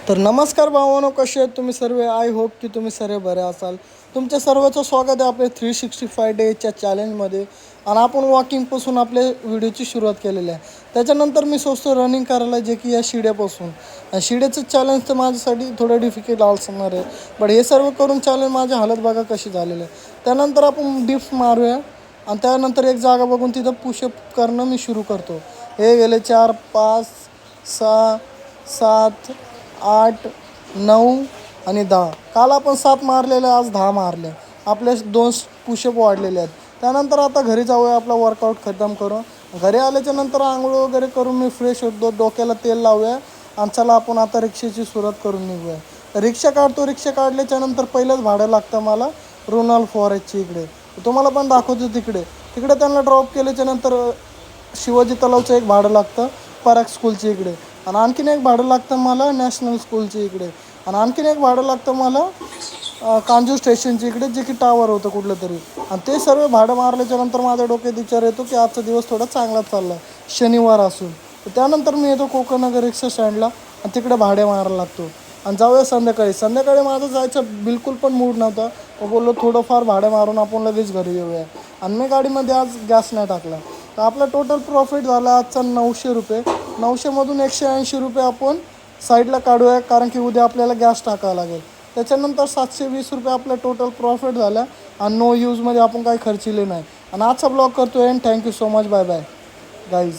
तर नमस्कार भावांनो, कसे आहेत तुम्ही सर्व. आय होप की तुम्ही सर्व बरे असाल. तुमच्या सर्वांचं स्वागत आहे आपल्या 365 डेच्या चॅलेंजमध्ये. आणि आपण वॉकिंगपासून आपल्या व्हिडिओची सुरुवात केलेली आहे. त्याच्यानंतर मी सोचतो रनिंग करायला, जे की या शिड्यापासून. शिड्याचं चॅलेंज तर माझ्यासाठी थोडं डिफिकल्ट असणार आहे, बट हे सर्व करून चॅलेंज माझी हालत बघा कशी झालेली आहे. त्यानंतर आपण डिप्स मारूया आणि त्यानंतर एक जागा बघून तिथं पुशअप करणं मी सुरू करतो. हे गेले 4 5 6 7 8 9 आणि 10. काल आपण 7 मारलेले, आज 10 मारले. आपले 2 पुशअप वाढलेले आहेत. त्यानंतर आता घरी जाऊया, आपला वर्कआउट खतम करू. घरी आल्याच्या नंतर आंघोळ वगैरे करून मी फ्रेश होतो, डोक्याला तेल लावूया आणि चला आपण आता रिक्षेची सुरुवात करून निघूया. रिक्षा काढतो. रिक्षा काढल्याच्या नंतर पहिलंच भाडं लागतं मला रोनाल्ड फॉरेस्टची इकडे. तुम्हाला पण दाखवतो तिकडे. त्यांना ड्रॉप केल्याच्या नंतर शिवाजी तलावचं एक भाडं लागतं पराग स्कूलच्या इकडे. आणि आणखीन एक भाडं लागतं मला नॅशनल स्कूलच्या इकडे. आणि आणखीन एक भाडं लागतं मला कांजूर स्टेशनच्या इकडे, जे की टावर होतं कुठलं तरी. आणि ते सर्व भाडं मारल्याच्या नंतर माझ्या डोक्यात विचार येतो की आजचा दिवस थोडा चांगला चालला आहे, शनिवार असून. त्यानंतर मी येतो कोकणनगर रिक्षा स्टँडला आणि तिकडे भाडे मारायला लागतो. आणि जाऊया संध्याकाळी माझं जायचं बिलकुल पण मूड नव्हता. मग बोललो थोडंफार भाडं मारून आपण लगेच घरी येऊया. आणि मी गाडीमध्ये आज गॅस नाही टाकला. तर आपला टोटल प्रॉफिट झाला आजचा 900 रुपये. 900मधून 180 रुपये आपण साईडला काढूया, कारण की उद्या आपल्याला गॅस टाकावा लागेल. त्याच्यानंतर 720 रुपये आपला टोटल प्रॉफिट झाला. आणि नो यूजमध्ये आपण काही खर्चिले नाही. आणि आजचा ब्लॉग करतो end. Thank you so much. Bye bye guys.